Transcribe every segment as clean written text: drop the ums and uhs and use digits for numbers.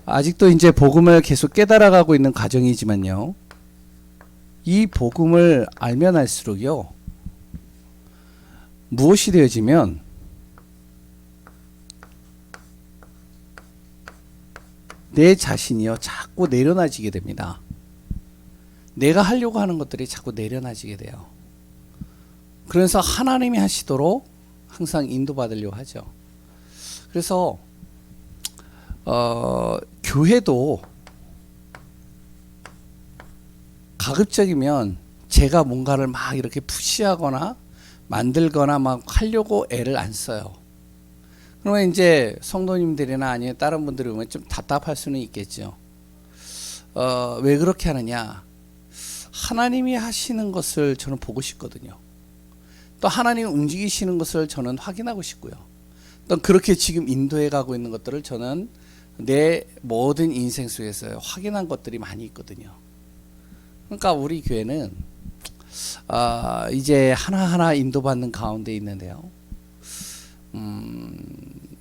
아직도 이제 복음을 계속 깨달아가고 있는 과정이지만요. 이 복음을 알면 알수록요. 무엇이 되어지면 내 자신이요. 자꾸 내려놔지게 됩니다. 내가 하려고 하는 것들이 자꾸 내려놔지게 돼요. 그래서 하나님이 하시도록 항상 인도받으려고 하죠. 그래서 교회도 가급적이면 제가 뭔가를 막 이렇게 푸시하거나 만들거나 막 하려고 애를 안 써요. 그러면 이제 성도님들이나 아니면 다른 분들이 보면 좀 답답할 수는 있겠죠. 왜 그렇게 하느냐? 하나님이 하시는 것을 저는 보고 싶거든요. 또 하나님이 움직이시는 것을 저는 확인하고 싶고요. 또 그렇게 지금 인도해 가고 있는 것들을 저는 내 모든 인생 속에서 확인한 것들이 많이 있거든요. 그러니까 우리 교회는 이제 하나하나 인도받는 가운데 있는데요.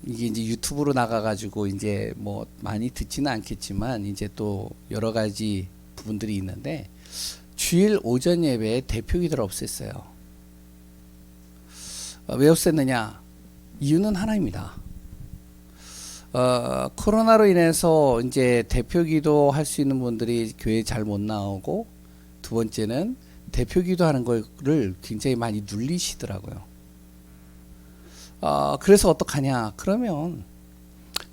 이게 이제 유튜브로 나가가지고 이제 뭐 많이 듣지는 않겠지만 이제 또 여러 가지 부분들이 있는데 주일 오전 예배에 대표 기도를 없앴어요. 왜 없앴느냐? 이유는 하나입니다. 코로나로 인해서 이제 대표 기도 할 수 있는 분들이 교회에 잘 못 나오고, 두 번째는 대표 기도하는 거를 굉장히 많이 눌리시더라고요. 그래서 어떡하냐? 그러면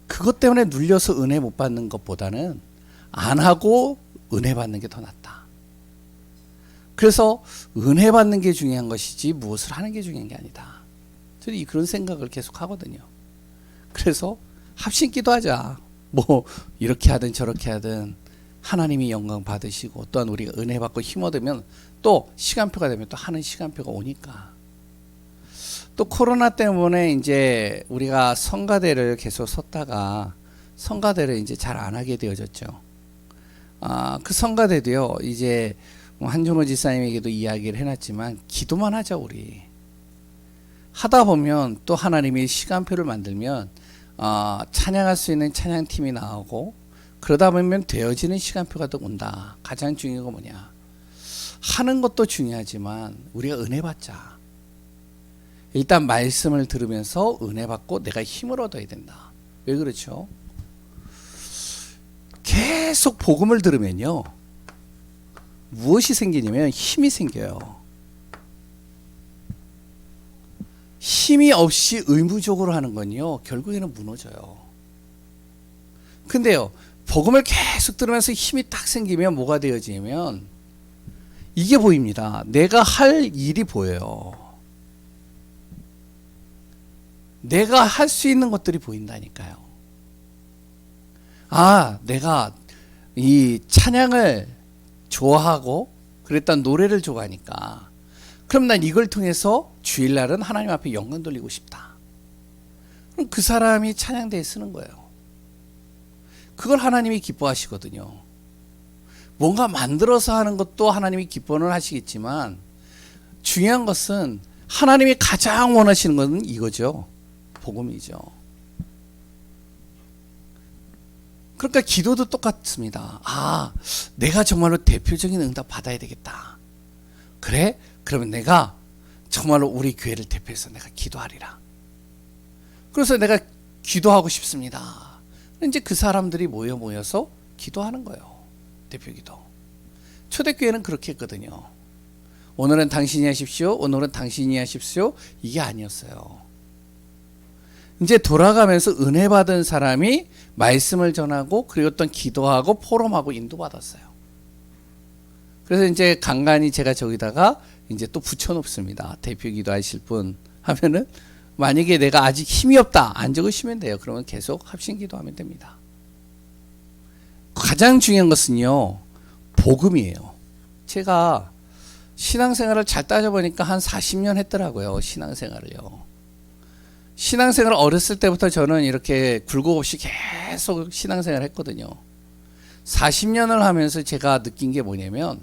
그것 때문에 눌려서 은혜 못 받는 것보다는 안 하고 은혜 받는 게 더 낫다. 그래서 은혜 받는 게 중요한 것이지 무엇을 하는 게 중요한 게 아니다. 저는 그런 생각을 계속 하거든요. 그래서 합심 기도하자. 뭐 이렇게 하든 저렇게 하든 하나님이 영광 받으시고, 또한 우리가 은혜 받고 힘 얻으면 또 시간표가 되면 또 하는 시간표가 오니까. 또 코로나 때문에 이제 우리가 성가대를 계속 섰다가 성가대를 이제 잘 안 하게 되어졌죠. 그 성가대도요, 이제 한종호 지사님에게도 이야기를 해놨지만 기도만 하자. 우리 하다 보면 또 하나님이 시간표를 만들면 찬양할 수 있는 찬양팀이 나오고, 그러다 보면 되어지는 시간표가 또 온다. 가장 중요한 건 뭐냐? 하는 것도 중요하지만 우리가 은혜 받자. 일단 말씀을 들으면서 은혜 받고 내가 힘을 얻어야 된다. 왜 그렇죠? 계속 복음을 들으면요, 무엇이 생기냐면 힘이 생겨요. 힘이 없이 의무적으로 하는 건요, 결국에는 무너져요. 근데요, 복음을 계속 들으면서 힘이 딱 생기면 뭐가 되어지냐면 이게 보입니다. 내가 할 일이 보여요. 내가 할 수 있는 것들이 보인다니까요. 내가 이 찬양을 좋아하고, 그랬던 노래를 좋아하니까 그럼 난 이걸 통해서 주일날은 하나님 앞에 영광 돌리고 싶다. 그럼 그 사람이 찬양대에 쓰는 거예요. 그걸 하나님이 기뻐하시거든요. 뭔가 만들어서 하는 것도 하나님이 기뻐는 하시겠지만, 중요한 것은 하나님이 가장 원하시는 것은 이거죠. 복음이죠. 그러니까 기도도 똑같습니다. 내가 정말로 대표적인 응답 받아야 되겠다. 그래? 그러면 내가 정말로 우리 교회를 대표해서 내가 기도하리라. 그래서 내가 기도하고 싶습니다. 이제 그 사람들이 모여서 기도하는 거예요. 대표 기도. 초대교회는 그렇게 했거든요. 오늘은 당신이 하십시오. 오늘은 당신이 하십시오. 이게 아니었어요. 이제 돌아가면서 은혜 받은 사람이 말씀을 전하고, 그리고 또 기도하고 포럼하고 인도받았어요. 그래서 이제 간간히 제가 저기다가 이제 또 붙여놓습니다. 대표 기도하실 분 하면은, 만약에 내가 아직 힘이 없다, 안 적으시면 돼요. 그러면 계속 합심 기도하면 됩니다. 가장 중요한 것은요, 복음이에요. 제가 신앙생활을 잘 따져보니까 한 40년 했더라고요. 신앙생활을요. 신앙생활을 어렸을 때부터 저는 이렇게 굴곡 없이 계속 신앙생활을 했거든요. 40년을 하면서 제가 느낀 게 뭐냐면,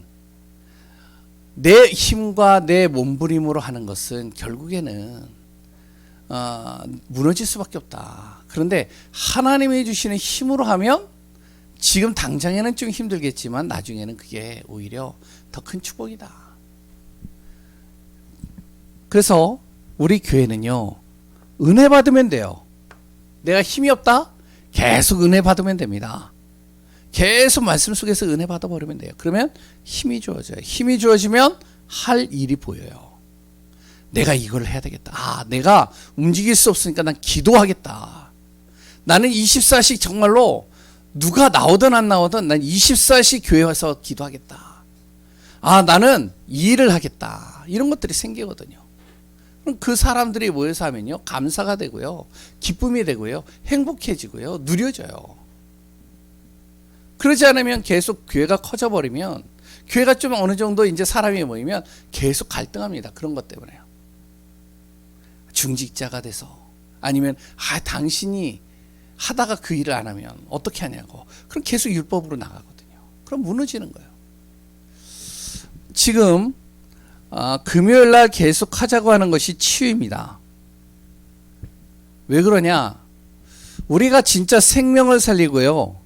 내 힘과 내 몸부림으로 하는 것은 결국에는 무너질 수밖에 없다. 그런데 하나님이 주시는 힘으로 하면 지금 당장에는 좀 힘들겠지만 나중에는 그게 오히려 더 큰 축복이다. 그래서 우리 교회는요, 은혜 받으면 돼요. 내가 힘이 없다? 계속 은혜 받으면 됩니다. 계속 말씀 속에서 은혜 받아버리면 돼요. 그러면 힘이 주어져요. 힘이 주어지면 할 일이 보여요. 내가 이걸 해야 되겠다. 아, 내가 움직일 수 없으니까 난 기도하겠다. 나는 24시 정말로 누가 나오든 안 나오든 난 24시 교회 와서 기도하겠다. 아, 나는 이 일을 하겠다. 이런 것들이 생기거든요. 그럼 그 사람들이 모여서 하면요, 감사가 되고요, 기쁨이 되고요, 행복해지고요, 누려져요. 그러지 않으면 계속 교회가 커져버리면, 교회가 좀 어느 정도 이제 사람이 모이면 계속 갈등합니다. 그런 것 때문에요. 중직자가 돼서, 아니면 당신이 하다가 그 일을 안 하면 어떻게 하냐고. 그럼 계속 율법으로 나가거든요. 그럼 무너지는 거예요. 지금 금요일날 계속 하자고 하는 것이 치유입니다. 왜 그러냐? 우리가 진짜 생명을 살리고요,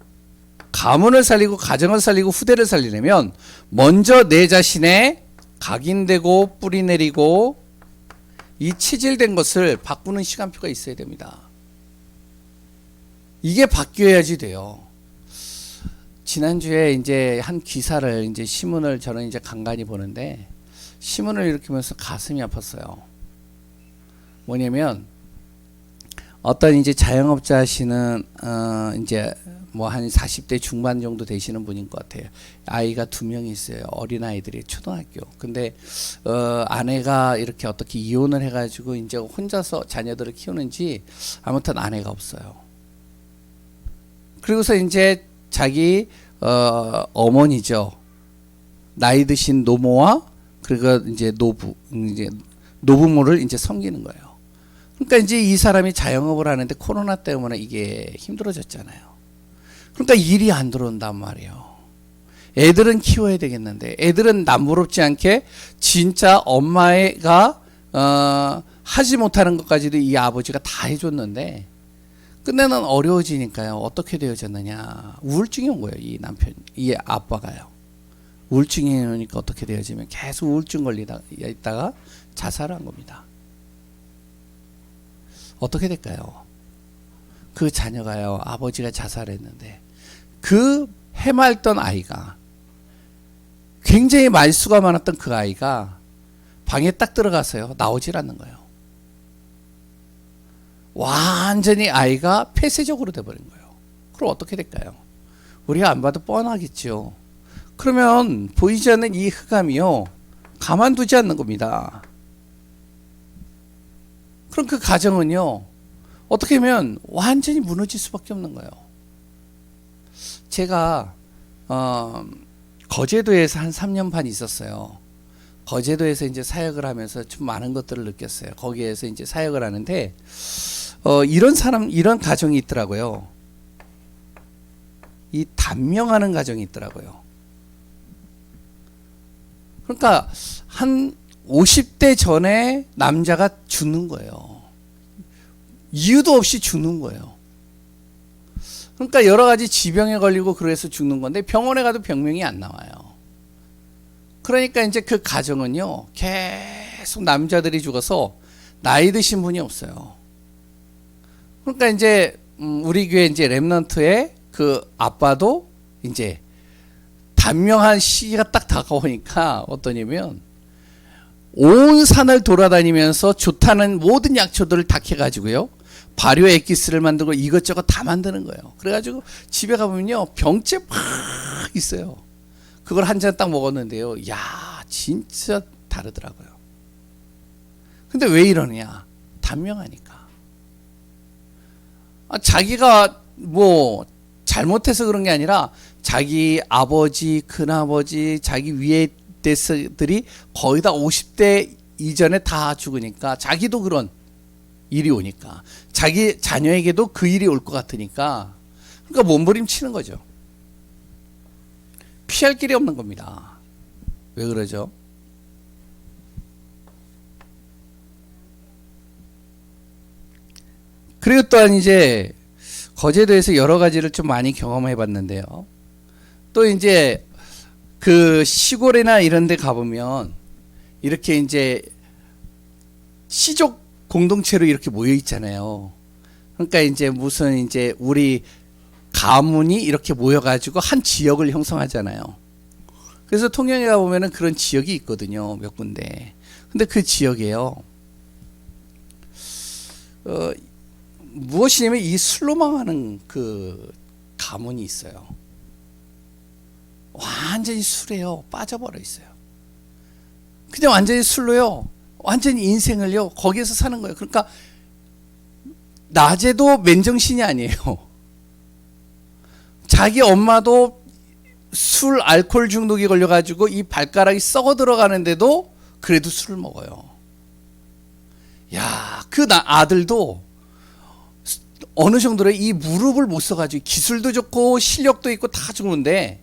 가문을 살리고 가정을 살리고 후대를 살리려면 먼저 내 자신의 각인되고 뿌리 내리고 이 체질된 것을 바꾸는 시간표가 있어야 됩니다. 이게 바뀌어야지 돼요. 지난주에 이제 한 기사를, 이제 신문을 저는 이제 간간히 보는데, 신문을 이렇게 보면서 가슴이 아팠어요. 뭐냐면, 어떤 이제 자영업자 하시는, 이제 뭐 한 40대 중반 정도 되시는 분인 것 같아요. 아이가 2명이 있어요. 어린아이들이 초등학교. 근데, 아내가 이렇게 어떻게 이혼을 해가지고 이제 혼자서 자녀들을 키우는지 아무튼 아내가 없어요. 그리고서 이제 자기 어머니죠. 나이 드신 노모와 그리고 이제 노부모를 이제 섬기는 거예요. 그러니까 이제 이 사람이 자영업을 하는데 코로나 때문에 이게 힘들어졌잖아요. 그러니까 일이 안 들어온단 말이에요. 애들은 키워야 되겠는데, 애들은 남부럽지 않게 진짜 엄마가 하지 못하는 것까지도 이 아버지가 다 해줬는데, 끝내는 어려워지니까요. 어떻게 되어졌느냐. 우울증이 온 거예요. 이 남편, 이 아빠가요. 우울증이 오니까 어떻게 되어지면 계속 우울증 걸리다 있다가 자살한 겁니다. 어떻게 될까요? 그 자녀가요, 아버지가 자살했는데 그 해맑던 아이가, 굉장히 말수가 많았던 그 아이가 방에 딱 들어가서요, 나오질 않는 거예요. 완전히 아이가 폐쇄적으로 돼버린 거예요. 그럼 어떻게 될까요? 우리가 안 봐도 뻔하겠죠. 그러면 보이지 않는 이 흑암이요, 가만두지 않는 겁니다. 그럼 그 가정은요, 어떻게 하면 완전히 무너질 수밖에 없는 거예요. 제가 거제도에서 한 3년 반 있었어요. 거제도에서 이제 사역을 하면서 좀 많은 것들을 느꼈어요. 거기에서 이제 사역을 하는데 이런 가정이 있더라고요. 이 단명하는 가정이 있더라고요. 그러니까 한 50대 전에 남자가 죽는 거예요. 이유도 없이 죽는 거예요. 그러니까 여러 가지 지병에 걸리고 그래서 죽는 건데, 병원에 가도 병명이 안 나와요. 그러니까 이제 그 가정은요, 계속 남자들이 죽어서 나이 드신 분이 없어요. 그러니까 이제 우리 교회 이제 렘넌트의 그 아빠도 이제 단명한 시기가 딱 다가오니까 어떠냐면, 온 산을 돌아다니면서 좋다는 모든 약초들을 다 캐가지고요, 발효 엑기스를 만들고 이것저것 다 만드는 거예요. 그래가지고 집에 가보면요, 병째 막 있어요. 그걸 한 잔 딱 먹었는데요, 야, 진짜 다르더라고요. 근데 왜 이러냐? 단명하니까. 자기가 뭐 잘못해서 그런 게 아니라 자기 아버지, 큰아버지, 자기 위에 대서들이 거의 다 50대 이전에 다 죽으니까, 자기도 그런 일이 오니까 자기 자녀에게도 그 일이 올 것 같으니까, 그러니까 몸부림치는 거죠. 피할 길이 없는 겁니다. 왜 그러죠? 그리고 또한 이제 거제도에서 여러 가지를 좀 많이 경험해 봤는데요. 또 이제 그 시골이나 이런 데 가보면 이렇게 이제 시족 공동체로 이렇게 모여 있잖아요. 그러니까 이제 무슨 이제 우리 가문이 이렇게 모여가지고 한 지역을 형성하잖아요. 그래서 통영에 가보면은 그런 지역이 있거든요. 몇 군데. 근데 그 지역에요. 무엇이냐면 이 술로 망하는 그 가문이 있어요. 완전히 술에요. 빠져버려 있어요. 그냥 완전히 술로요. 완전히 인생을요. 거기에서 사는 거예요. 그러니까 낮에도 맨정신이 아니에요. 자기 엄마도 술 알코올 중독이 걸려가지고 이 발가락이 썩어 들어가는데도 그래도 술을 먹어요. 야, 그 아들도 어느 정도로 이 무릎을 못 써가지고 기술도 좋고 실력도 있고 다 좋은데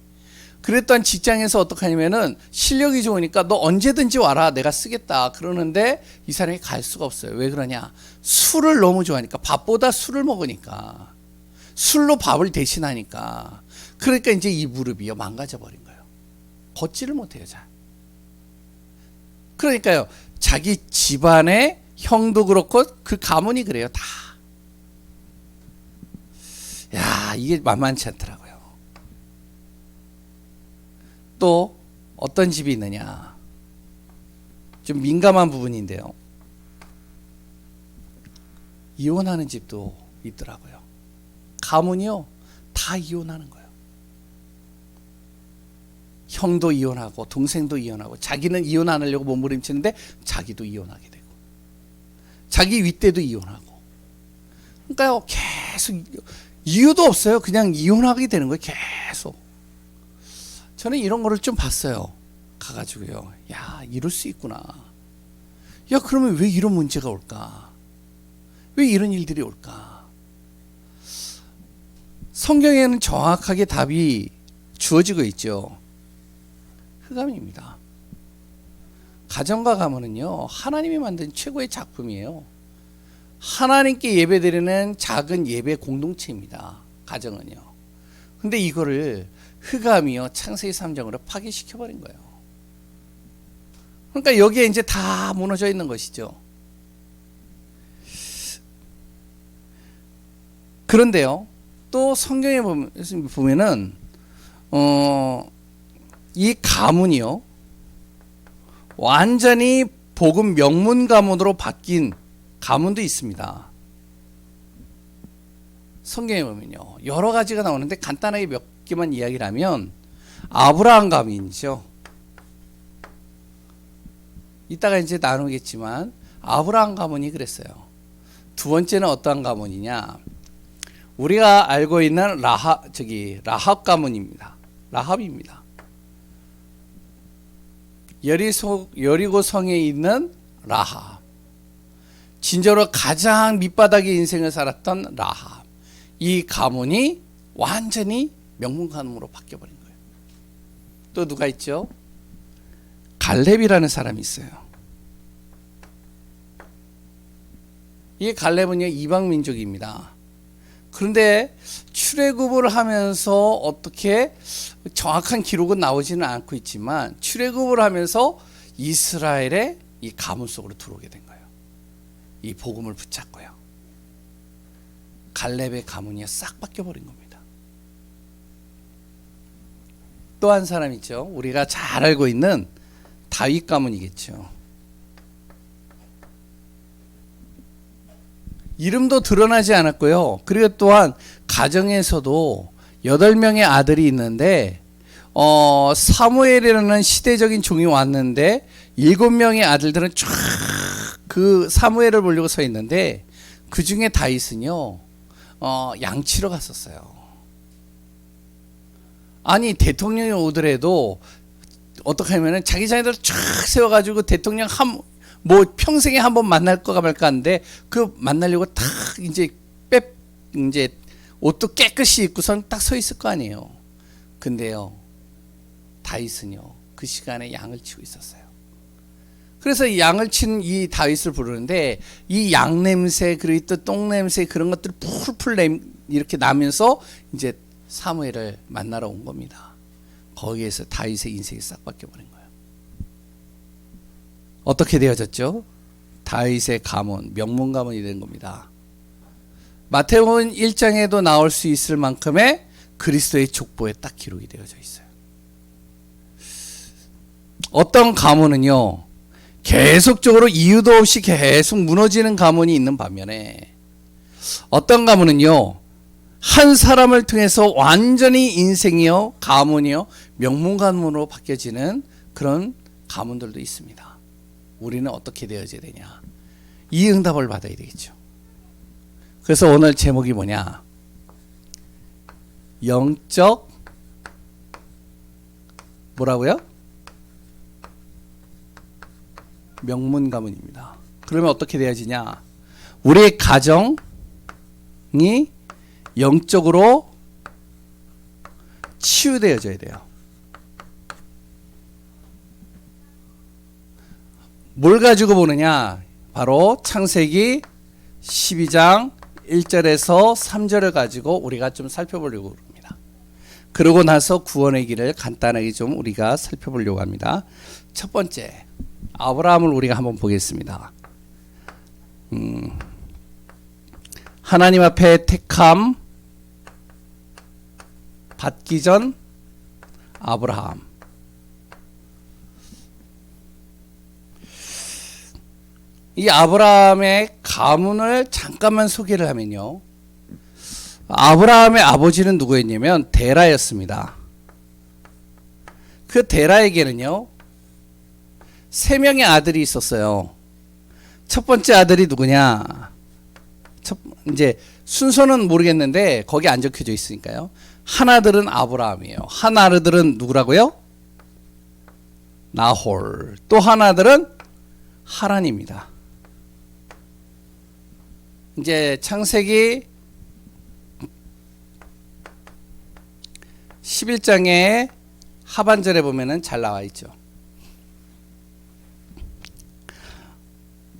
그랬던 직장에서 어떻게 하냐면은 실력이 좋으니까 너 언제든지 와라 내가 쓰겠다 그러는데 이 사람이 갈 수가 없어요. 왜 그러냐? 술을 너무 좋아하니까 밥보다 술을 먹으니까 술로 밥을 대신하니까 그러니까 이제 이 무릎이요 망가져 버린 거예요. 걷지를 못해요 잘. 그러니까요 자기 집안의 형도 그렇고 그 가문이 그래요 다. 야 이게 만만치 않더라고요. 또 어떤 집이 있느냐 좀 민감한 부분인데요. 이혼하는 집도 있더라고요. 가문이요 다 이혼하는 거예요. 형도 이혼하고 동생도 이혼하고 자기는 이혼 안 하려고 몸부림치는데 자기도 이혼하게 되고 자기 윗대도 이혼하고 그러니까요 계속 이유도 없어요. 그냥 이혼하게 되는 거예요. 계속. 저는 이런 거를 좀 봤어요. 가가지고요. 야 이럴 수 있구나. 야 그러면 왜 이런 문제가 올까? 왜 이런 일들이 올까? 성경에는 정확하게 답이 주어지고 있죠. 흑암입니다. 가정과 가문은요 하나님이 만든 최고의 작품이에요. 하나님께 예배드리는 작은 예배 공동체입니다. 가정은요. 근데 이거를 흑암이요 창세기 3장으로 파괴시켜버린 거예요. 그러니까 여기에 이제 다 무너져 있는 것이죠. 그런데요 또 성경에 보면은 이 가문이요 완전히 복음 명문 가문으로 바뀐 가문도 있습니다. 성경에 보면요 여러 가지가 나오는데 간단하게 몇 개만 이야기를 하면 아브라함 가문이죠. 이따가 이제 나누겠지만 아브라함 가문이 그랬어요. 두 번째는 어떠한 가문이냐? 우리가 알고 있는 라합 가문입니다. 라합입니다. 여리고 성에 있는 라합. 진짜로 가장 밑바닥의 인생을 살았던 라합. 이 가문이 완전히 명문 가문으로 바뀌어버린 거예요. 또 누가 있죠? 갈렙이라는 사람이 있어요. 이 갈렙은요 이방 민족입니다. 그런데 출애굽을 하면서 어떻게 정확한 기록은 나오지는 않고 있지만 출애굽을 하면서 이스라엘의 이 가문 속으로 들어오게 된 거예요. 이 복음을 붙잡고요. 갈렙의 가문이 싹 바뀌어버린 겁니다. 또 한 사람 있죠. 우리가 잘 알고 있는 다윗 가문이겠죠. 이름도 드러나지 않았고요. 그리고 또한 가정에서도 8명의 아들이 있는데 사무엘이라는 시대적인 종이 왔는데 7명의 아들들은 쫙 그 사무엘을 보려고 서 있는데 그 중에 다윗은요 양치러 갔었어요. 아니 대통령이 오더라도 어떻게 하면은 자기 자녀들 쫙 세워가지고 대통령 뭐 평생에 한 번 만날 거가 말까 하는데 그 만나려고 딱 이제 이제 옷도 깨끗이 입고선 딱 서 있을 거 아니에요. 근데요 다윗은요 그 시간에 양을 치고 있었어요. 그래서 이 양을 친 이 다윗을 부르는데 이 양 냄새 그리고 또 똥 냄새 그런 것들이 풀풀 이렇게 나면서 이제 사무엘을 만나러 온 겁니다. 거기에서 다윗의 인생이 싹 바뀌어버린 거예요. 어떻게 되어졌죠? 다윗의 가문, 명문 가문이 된 겁니다. 마태복음 1장에도 나올 수 있을 만큼의 그리스도의 족보에 딱 기록이 되어져 있어요. 어떤 가문은요, 계속적으로 이유도 없이 계속 무너지는 가문이 있는 반면에 어떤 가문은요, 한 사람을 통해서 완전히 인생이요, 가문이요, 명문 가문으로 바뀌어지는 그런 가문들도 있습니다. 우리는 어떻게 되어져야 되냐? 이 응답을 받아야 되겠죠. 그래서 오늘 제목이 뭐냐? 영적 뭐라고요? 명문 가문입니다. 그러면 어떻게 되어지냐? 우리의 가정이 영적으로 치유되어져야 돼요. 뭘 가지고 보느냐? 바로 창세기 12장 1절에서 3절을 가지고 우리가 좀 살펴보려고 합니다. 그러고 나서 구원의 길을 간단하게 좀 우리가 살펴보려고 합니다. 첫 번째, 아브라함을 우리가 한번 보겠습니다. 하나님 앞에 택함 받기 전 아브라함. 이 아브라함의 가문을 잠깐만 소개를 하면요, 아브라함의 아버지는 누구였냐면 데라였습니다. 그 데라에게는요 3명의 아들이 있었어요. 첫 번째 아들이 누구냐? 이제 순서는 모르겠는데 거기 안 적혀져 있으니까요. 한 아들은 아브라함이에요. 한 아들은 누구라고요? 나홀. 또 한 아들은 하란입니다. 이제 창세기 11장의 하반절에 보면은 잘 나와 있죠.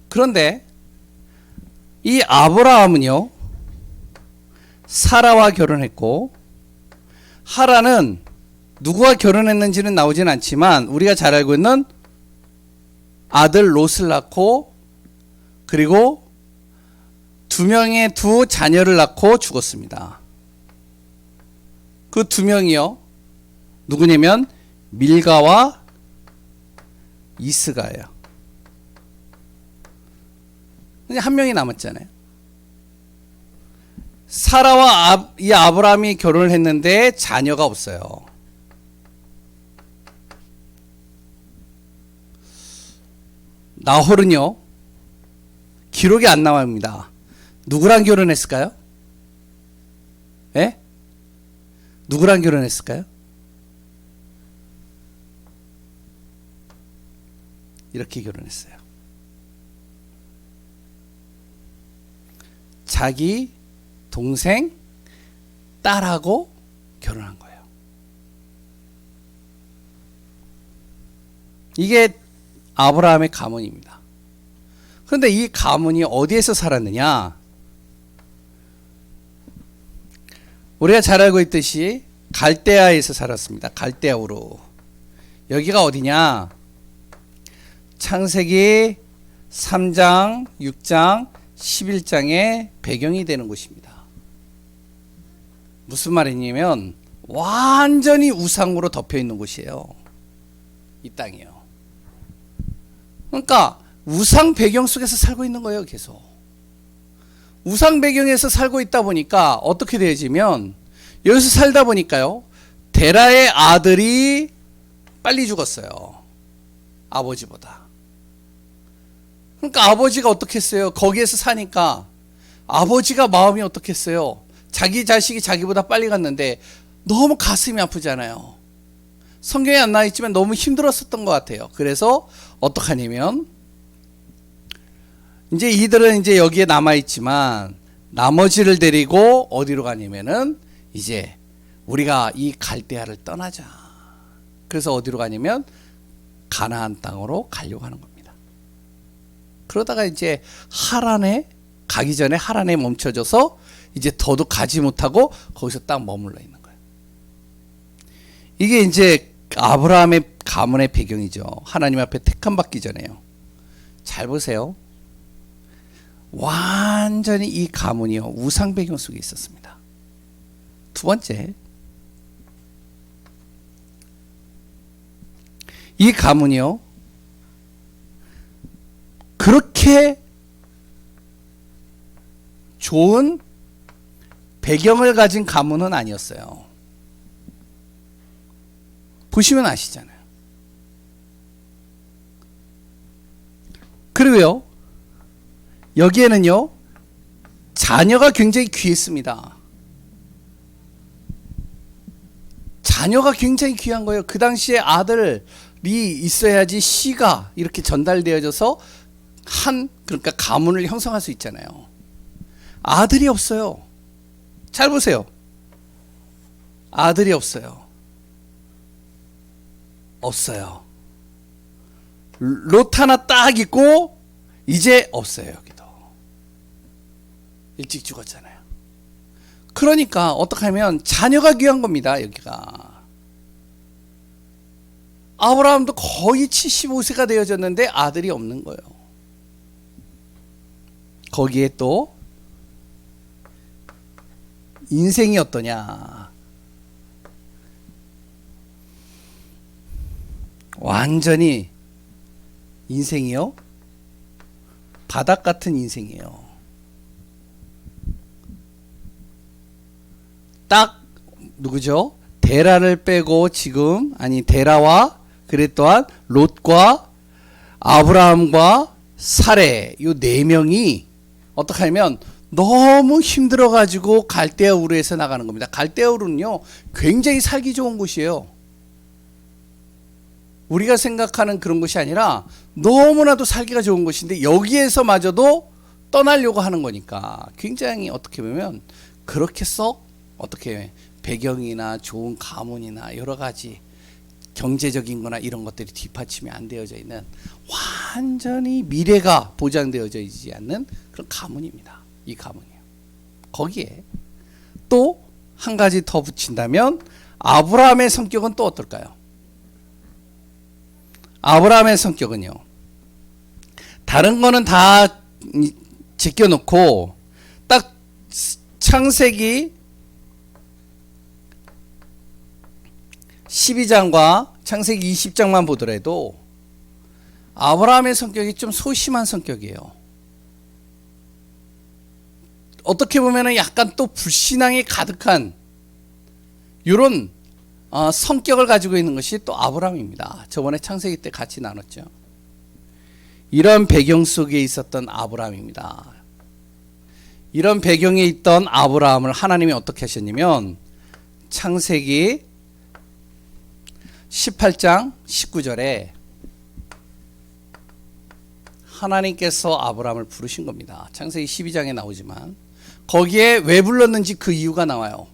그런데 이 아브라함은요, 사라와 결혼했고, 하란은 누구와 결혼했는지는 나오진 않지만 우리가 잘 알고 있는 아들 롯을 낳고, 그리고 2명의 두 자녀를 낳고 죽었습니다. 그 2명이요 누구냐면 밀가와 이스가예요. 한 명이 남았잖아요. 사라와 이 아브라함이 결혼을 했는데 자녀가 없어요. 나홀은요 기록이 안 나옵니다. 누구랑 결혼했을까요? 예? 누구랑 결혼했을까요? 이렇게 결혼했어요. 자기 동생 딸하고 결혼한 거예요. 이게 아브라함의 가문입니다. 그런데 이 가문이 어디에서 살았느냐? 우리가 잘 알고 있듯이 갈대아에서 살았습니다. 갈대아우르. 여기가 어디냐? 창세기 3장, 6장, 11장의 배경이 되는 곳입니다. 무슨 말이냐면 완전히 우상으로 덮여 있는 곳이에요. 이 땅이요. 그러니까 우상 배경 속에서 살고 있는 거예요. 계속 우상 배경에서 살고 있다 보니까 어떻게 되어지면, 여기서 살다 보니까요 데라의 아들이 빨리 죽었어요. 아버지보다. 그러니까 아버지가 어떻게 했어요? 거기에서 사니까 아버지가 마음이 어떻겠어요? 자기 자식이 자기보다 빨리 갔는데 너무 가슴이 아프잖아요. 성경에 안 나와 있지만 너무 힘들었었던 것 같아요. 그래서 어떡하냐면 이제 이들은 이제 여기에 남아 있지만 나머지를 데리고 어디로 가냐면은 이제 우리가 이 갈대아를 떠나자. 그래서 어디로 가냐면 가나안 땅으로 가려고 하는 겁니다. 그러다가 이제 하란에 가기 전에 하란에 멈춰져서 이제 더도 가지 못하고 거기서 딱 머물러 있는 거예요. 이게 이제 아브라함의 가문의 배경이죠. 하나님 앞에 택함 받기 전에요. 잘 보세요. 완전히 이 가문이요, 우상 배경 속에 있었습니다. 두 번째, 이 가문이요, 그렇게 좋은 배경을 가진 가문은 아니었어요. 보시면 아시잖아요. 그리고요, 여기에는요, 자녀가 굉장히 귀했습니다. 자녀가 굉장히 귀한 거예요. 그 당시에 아들이 있어야지 씨가 이렇게 전달되어져서 그러니까 가문을 형성할 수 있잖아요. 아들이 없어요. 잘 보세요. 아들이 없어요. 없어요. 롯 하나 딱 있고 이제 없어요. 여기도 일찍 죽었잖아요. 그러니까 어떻게 하면 자녀가 귀한 겁니다. 여기가 아브라함도 거의 75세가 되어졌는데 아들이 없는 거예요. 거기에 또 인생이 어떠냐, 완전히 인생이요, 바닥 같은 인생이에요. 딱 누구죠? 데라를 빼고 지금, 아니 데라와 그래 또한 롯과 아브라함과 사레, 이 네 명이 어떻게 하면 너무 힘들어가지고 갈대아 우르에서 나가는 겁니다. 갈대아 우르는요, 굉장히 살기 좋은 곳이에요. 우리가 생각하는 그런 곳이 아니라 너무나도 살기가 좋은 곳인데 여기에서마저도 떠나려고 하는 거니까 굉장히 어떻게 보면 그렇게 썩 어떻게 배경이나 좋은 가문이나 여러 가지 경제적인 거나 이런 것들이 뒷받침이 안 되어져 있는 완전히 미래가 보장되어져 있지 않는 그런 가문입니다. 이 가문이요. 거기에 또 한 가지 더 붙인다면 아브라함의 성격은 또 어떨까요? 아브라함의 성격은요, 다른 거는 다 제껴놓고 딱 창세기 12장과 창세기 20장만 보더라도 아브라함의 성격이 좀 소심한 성격이에요. 어떻게 보면 약간 또 불신앙이 가득한 이런 성격을 가지고 있는 것이 또 아브라함입니다. 저번에 창세기 때 같이 나눴죠. 이런 배경 속에 있었던 아브라함입니다. 이런 배경에 있던 아브라함을 하나님이 어떻게 하셨냐면 창세기 18장 19절에 하나님께서 아브라함을 부르신 겁니다. 창세기 12장에 나오지만 거기에 왜 불렀는지 그 이유가 나와요.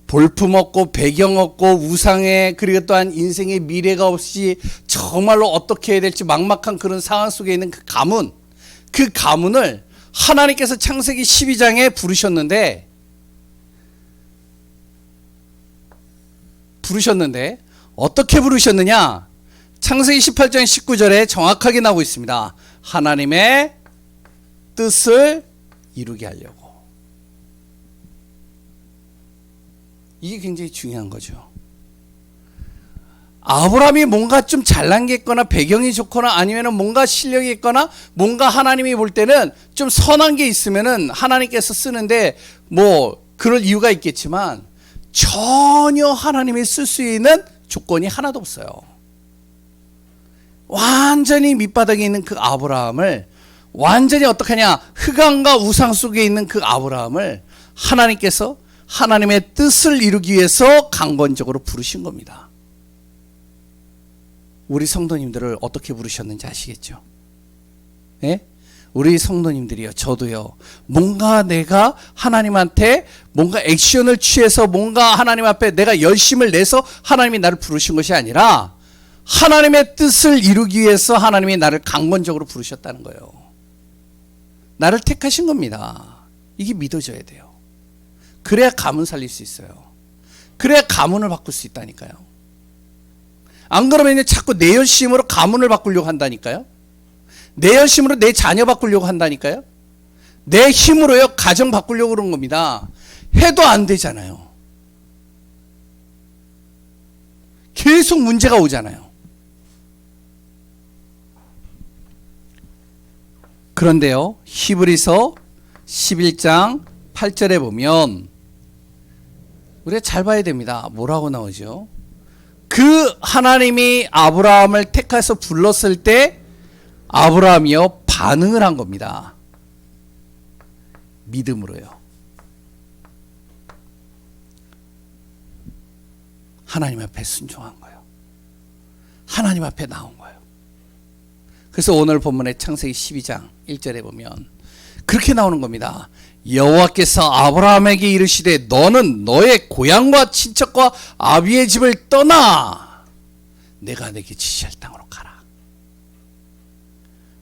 볼품 없고 배경 없고 우상에, 그리고 또한 인생의 미래가 없이 정말로 어떻게 해야 될지 막막한 그런 상황 속에 있는 그 가문을 하나님께서 창세기 12장에 부르셨는데 어떻게 부르셨느냐? 창세기 18장 19절에 정확하게 나오고 있습니다. 하나님의 뜻을 이루게 하려고. 이게 굉장히 중요한 거죠. 아브라함이 뭔가 좀 잘난 게 있거나 배경이 좋거나 아니면 뭔가 실력이 있거나 뭔가 하나님이 볼 때는 좀 선한 게 있으면은 하나님께서 쓰는데 뭐 그럴 이유가 있겠지만 전혀 하나님이 쓸 수 있는 조건이 하나도 없어요. 완전히 밑바닥에 있는 그 아브라함을 완전히 어떻게 하냐, 흑암과 우상 속에 있는 그 아브라함을 하나님께서 하나님의 뜻을 이루기 위해서 강건적으로 부르신 겁니다. 우리 성도님들을 어떻게 부르셨는지 아시겠죠? 예? 우리 성도님들이요, 저도요, 뭔가 내가 하나님한테 뭔가 액션을 취해서 뭔가 하나님 앞에 내가 열심을 내서 하나님이 나를 부르신 것이 아니라 하나님의 뜻을 이루기 위해서 하나님이 나를 강권적으로 부르셨다는 거예요. 나를 택하신 겁니다. 이게 믿어져야 돼요. 그래야 가문 살릴 수 있어요. 그래야 가문을 바꿀 수 있다니까요. 안 그러면 자꾸 내 열심으로 가문을 바꾸려고 한다니까요. 내 열심으로 내 자녀 바꾸려고 한다니까요. 내 힘으로요 가정 바꾸려고 그러는 겁니다. 해도 안 되잖아요. 계속 문제가 오잖아요. 그런데요, 히브리서 11장 8절에 보면 우리가 잘 봐야 됩니다. 뭐라고 나오죠? 그 하나님이 아브라함을 택해서 불렀을 때 아브라함이요 반응을 한 겁니다. 믿음으로요. 하나님 앞에 순종한 거예요. 하나님 앞에 나온 거예요. 그래서 오늘 본문의 창세기 12장 1절에 보면 그렇게 나오는 겁니다. 여호와께서 아브라함에게 이르시되 너는 너의 고향과 친척과 아비의 집을 떠나 내가 내게 지시할 땅으로 가라.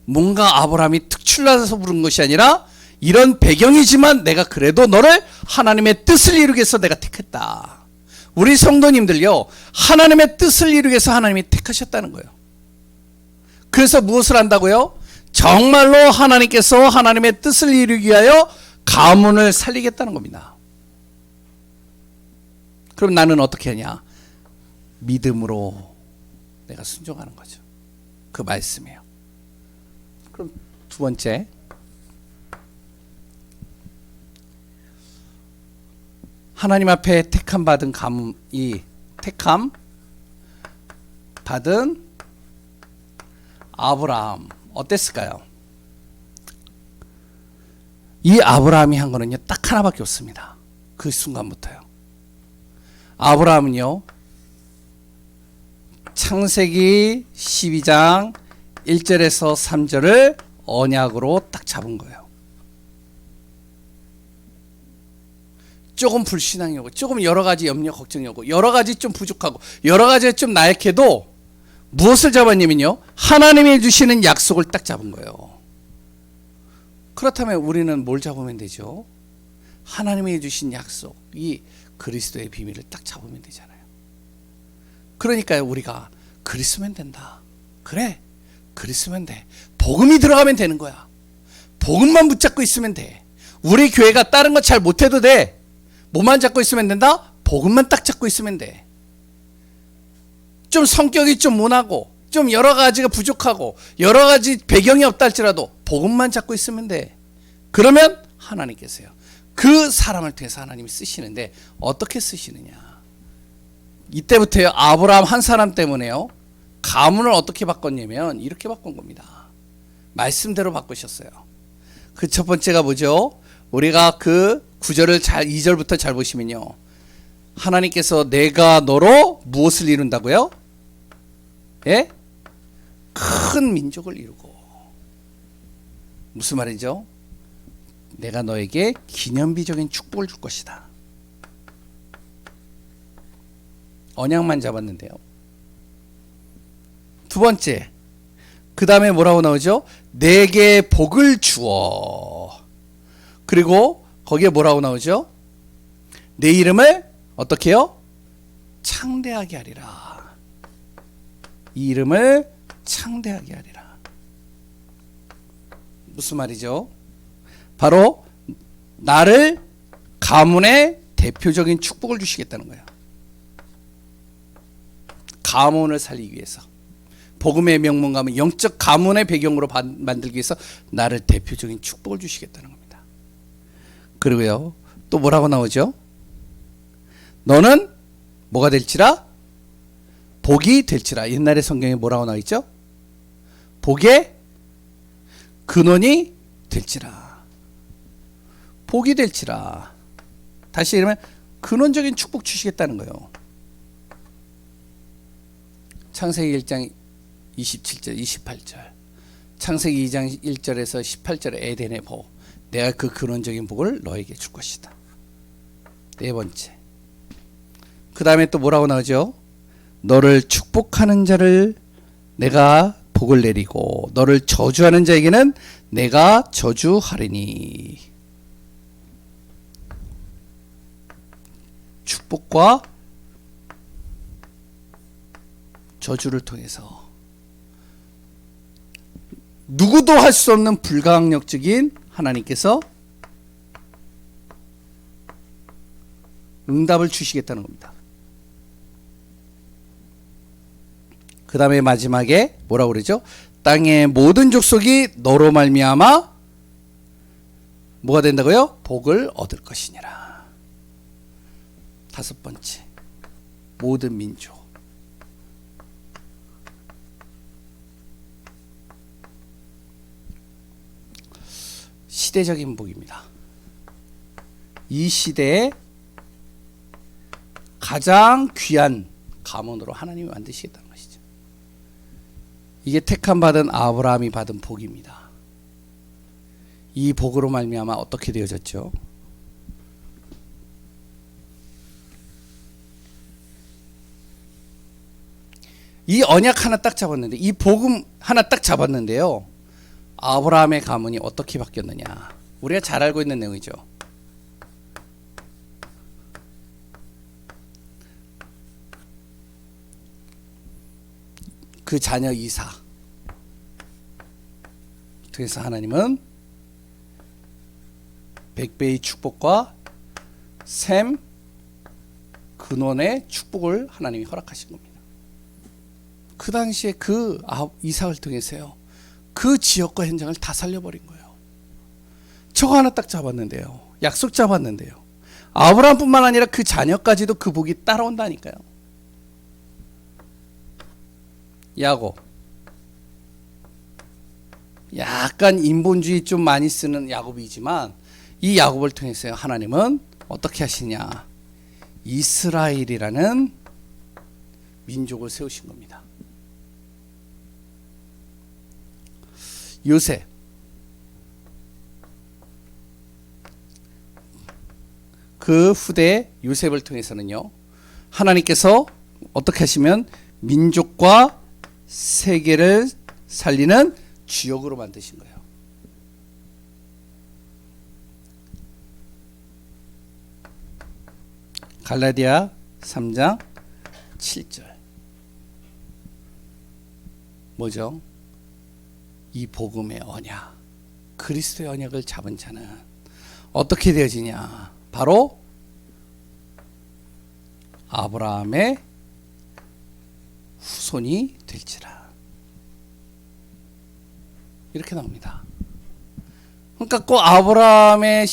뭔가 아브라함이 특출나서 부른 것이 아니라 이런 배경이지만 내가 그래도 너를 하나님의 뜻을 이루기 위해서 내가 택했다. 우리 성도님들요, 하나님의 뜻을 이루기 위해서 하나님이 택하셨다는 거예요. 그래서 무엇을 한다고요? 정말로 하나님께서 하나님의 뜻을 이루기 위하여 가문을 살리겠다는 겁니다. 그럼 나는 어떻게 하냐? 믿음으로 내가 순종하는 거죠. 그 말씀이에요. 그럼 두 번째, 하나님 앞에 택함 받은 가문, 이 택함 받은 아브라함 어땠을까요? 이 아브라함이 한 거는요 딱 하나밖에 없습니다. 그 순간부터요. 아브라함은요 창세기 12장 1절에서 3절을 언약으로 딱 잡은 거예요. 조금 불신앙이 오고 조금 여러 가지 염려 걱정이 오고 여러 가지 좀 부족하고 여러 가지 좀 나약해도 무엇을 잡았냐면요 하나님이 주시는 약속을 딱 잡은 거예요. 그렇다면 우리는 뭘 잡으면 되죠? 하나님이 주신 약속, 이 그리스도의 비밀을 딱 잡으면 되잖아요. 그러니까요 우리가 그리스도면 된다. 그래 그리스도면 돼. 복음이 들어가면 되는 거야. 복음만 붙잡고 있으면 돼. 우리 교회가 다른 거 잘 못해도 돼. 뭐만 잡고 있으면 된다? 복음만 딱 잡고 있으면 돼. 좀 성격이 좀 모나고 좀 여러 가지가 부족하고 여러 가지 배경이 없다 할지라도 복음만 잡고 있으면 돼. 그러면 하나님께서요 그 사람을 통해서 하나님이 쓰시는데 어떻게 쓰시느냐? 이때부터요 아브라함 한 사람 때문에요 가문을 어떻게 바꿨냐면 이렇게 바꾼 겁니다. 말씀대로 바꾸셨어요. 그 첫 번째가 뭐죠? 우리가 그 구절을 2절부터 잘 보시면요 하나님께서 내가 너로 무엇을 이룬다고요? 예? 큰 민족을 이루고. 무슨 말이죠? 내가 너에게 기념비적인 축복을 줄 것이다. 언약만 잡았는데요. 두 번째, 그 다음에 뭐라고 나오죠? 내게 복을 주어. 그리고 거기에 뭐라고 나오죠? 내 이름을 어떻게 해요? 창대하게 하리라. 이 이름을 창대하게 하리라. 무슨 말이죠? 바로 나를 가문의 대표적인 축복을 주시겠다는 거예요. 가문을 살리기 위해서, 복음의 명문 가문, 영적 가문의 배경으로 만들기 위해서 나를 대표적인 축복을 주시겠다는 겁니다. 그리고요 또 뭐라고 나오죠? 너는 뭐가 될지라? 복이 될지라. 옛날에 성경에 뭐라고 나와 있죠? 복의 근원이 될지라. 복이 될지라. 다시 이러면 근원적인 축복 주시겠다는 거예요. 창세기 1장 27절 28절, 창세기 2장 1절에서 18절의 에덴의 복, 내가 그 근원적인 복을 너에게 줄 것이다. 네 번째, 그 다음에 또 뭐라고 나오죠? 너를 축복하는 자를 내가 복을 내리고 너를 저주하는 자에게는 내가 저주하리니. 축복과 저주를 통해서 누구도 할 수 없는 불가항력적인 하나님께서 응답을 주시겠다는 겁니다. 그 다음에 마지막에 뭐라고 그러죠? 땅의 모든 족속이 너로 말미암아 뭐가 된다고요? 복을 얻을 것이니라. 다섯 번째, 모든 민족. 시대적인 복입니다. 이 시대에 가장 귀한 가문으로 하나님이 만드시겠다는 것이죠. 이게 택함 받은 아브라함이 받은 복입니다. 이 복으로 말미암아 어떻게 되어졌죠? 이 언약 하나 딱 잡았는데, 이 복음 하나 딱 잡았는데요, 아브라함의 가문이 어떻게 바뀌었느냐, 우리가 잘 알고 있는 내용이죠. 그 자녀 이사 통해서 하나님은 100배의 축복과 셈 근원의 축복을 하나님이 허락하신 겁니다. 그 당시에 그 이삭을 통해서요, 그 지역과 현장을 다 살려버린 거예요. 저거 하나 딱 잡았는데요, 약속 잡았는데요, 아브라함뿐만 아니라 그 자녀까지도 그 복이 따라온다니까요. 야곱, 약간 인본주의 좀 많이 쓰는 야곱이지만 이 야곱을 통해서 하나님은 어떻게 하시냐, 이스라엘이라는 민족을 세우신 겁니다. 요셉, 그 후대 요셉을 통해서는요, 하나님께서 어떻게 하시면 민족과 세계를 살리는 주역으로 만드신 거예요. 갈라디아 3장 7절 뭐죠? 이 복음의 언약, 그리스도의 언약을 잡은 자는 어떻게 되어지냐, 바로 아브라함의 후손이 될지라, 이렇게 나옵니다. 그러니까 꼭 아브라함의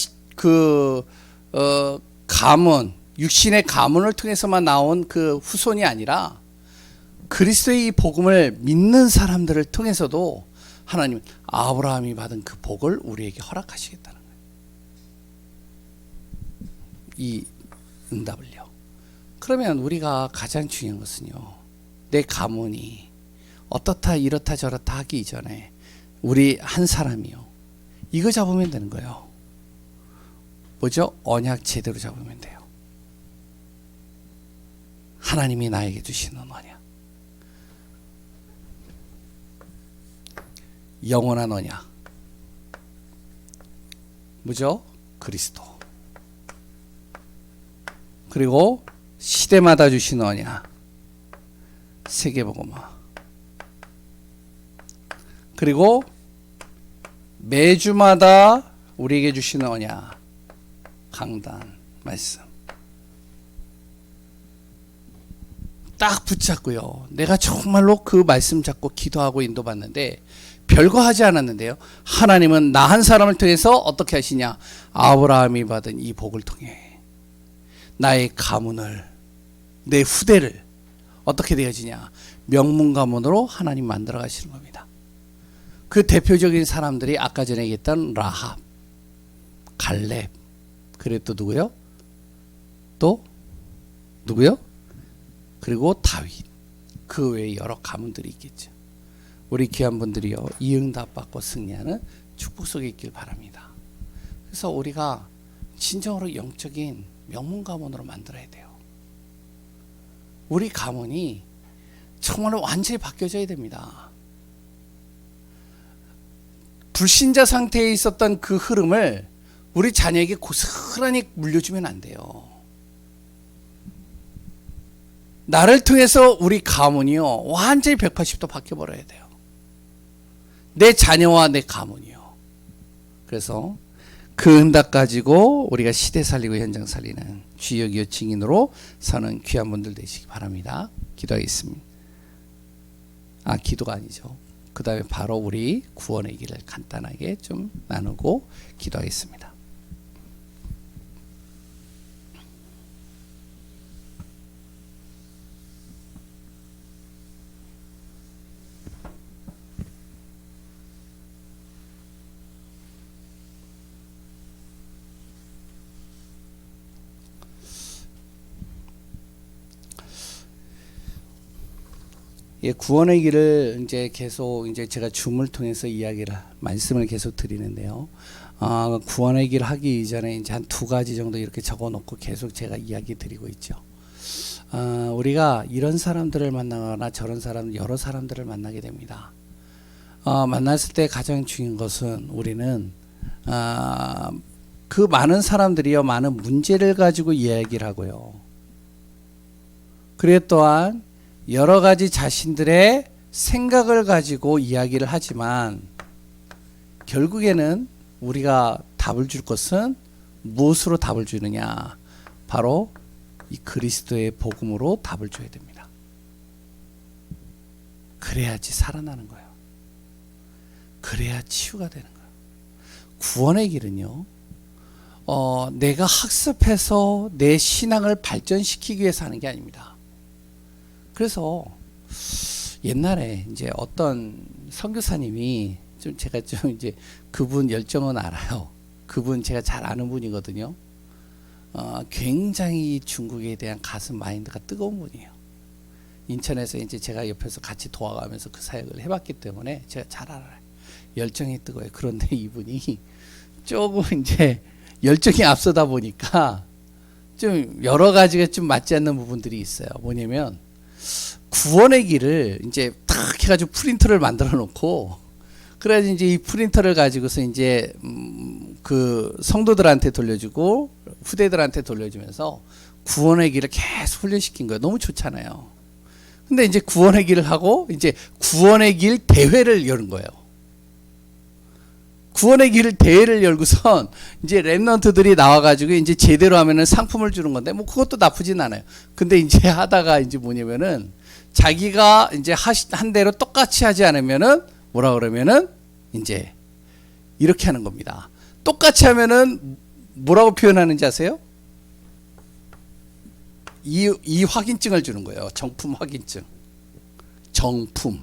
가문, 육신의 가문을 통해서만 나온 그 후손이 아니라 그리스도의 이 복음을 믿는 사람들을 통해서도 하나님은 아브라함이 받은 그 복을 우리에게 허락하시겠다는 거예요. 이 응답을요. 그러면 우리가 가장 중요한 것은요, 내 가문이 어떻다 이렇다 저렇다 하기 이전에 우리 한 사람이요, 이거 잡으면 되는 거예요. 뭐죠? 언약 제대로 잡으면 돼요. 하나님이 나에게 주시는 언약, 영원한 언약, 뭐죠? 그리스도. 그리고 시대마다 주시는 언약, 세계복음화. 그리고 매주마다 우리에게 주시는 언약, 강단, 말씀. 딱 붙잡고요, 내가 정말로 그 말씀 잡고 기도하고 인도받는데 별거 하지 않았는데요, 하나님은 나 한 사람을 통해서 어떻게 하시냐, 아브라함이 받은 이 복을 통해 나의 가문을, 내 후대를 어떻게 되어지냐, 명문 가문으로 하나님 만들어 가시는 겁니다. 그 대표적인 사람들이 아까 전에 얘기했던 라합, 갈렙, 그리고 또 누구요? 또 누구요? 그리고 다윗, 그 외에 여러 가문들이 있겠죠. 우리 귀한 분들이요, 이 응답 받고 승리하는 축복 속에 있길 바랍니다. 그래서 우리가 진정으로 영적인 명문 가문으로 만들어야 돼요. 우리 가문이 정말 완전히 바뀌어져야 됩니다. 불신자 상태에 있었던 그 흐름을 우리 자녀에게 고스란히 물려주면 안 돼요. 나를 통해서 우리 가문이요 완전히 180도 바뀌어버려야 돼요. 내 자녀와 내 가문이요. 그래서 그 응답 가지고 우리가 시대 살리고 현장 살리는 주역이요 증인으로 서는 귀한 분들 되시기 바랍니다. 기도하겠습니다. 기도가 아니죠. 그 다음에 바로 우리 구원의 길을 간단하게 좀 나누고 기도하겠습니다. 예, 구원의 길을 이제 계속 이제 제가 줌을 통해서 말씀을 계속 드리는데요. 구원의 길 하기 이전에 이제 한 2가지 정도 이렇게 적어 놓고 계속 제가 이야기 드리고 있죠. 우리가 이런 사람들을 만나거나 저런 여러 사람들을 만나게 됩니다. 만났을 때 가장 중요한 것은 우리는 그 많은 사람들이요 많은 문제를 가지고 이야기를 하고요. 그래 또한 여러 가지 자신들의 생각을 가지고 이야기를 하지만 결국에는 우리가 답을 줄 것은 무엇으로 답을 주느냐? 바로 이 그리스도의 복음으로 답을 줘야 됩니다. 그래야지 살아나는 거예요. 그래야 치유가 되는 거예요. 구원의 길은요. 내가 학습해서 내 신앙을 발전시키기 위해서 하는 게 아닙니다. 그래서 옛날에 이제 어떤 선교사님이 제가 이제 그분 열정은 알아요. 그분 제가 잘 아는 분이거든요. 굉장히 중국에 대한 가슴 마인드가 뜨거운 분이에요. 인천에서 이제 제가 옆에서 같이 도와가면서 그 사역을 해봤기 때문에 제가 잘 알아요. 열정이 뜨거워요. 그런데 이분이 조금 이제 열정이 앞서다 보니까 좀 여러 가지가 좀 맞지 않는 부분들이 있어요. 뭐냐면 구원의 길을 이제 탁 해가지고 프린터를 만들어 놓고 그래야지 이제 이 프린터를 가지고서 이제 그 성도들한테 돌려주고 후대들한테 돌려주면서 구원의 길을 계속 훈련시킨 거예요. 너무 좋잖아요. 근데 이제 구원의 길을 하고 이제 구원의 길 대회를 여는 거예요. 구원의 길을 대회를 열고선 이제 랩런트들이 나와가지고 이제 제대로 하면은 상품을 주는 건데 뭐 그것도 나쁘진 않아요. 근데 이제 하다가 이제 뭐냐면은 자기가 이제 한 대로 똑같이 하지 않으면은 뭐라 그러면은 이제 이렇게 하는 겁니다. 똑같이 하면은 뭐라고 표현하는지 아세요? 이 확인증을 주는 거예요. 정품 확인증. 정품.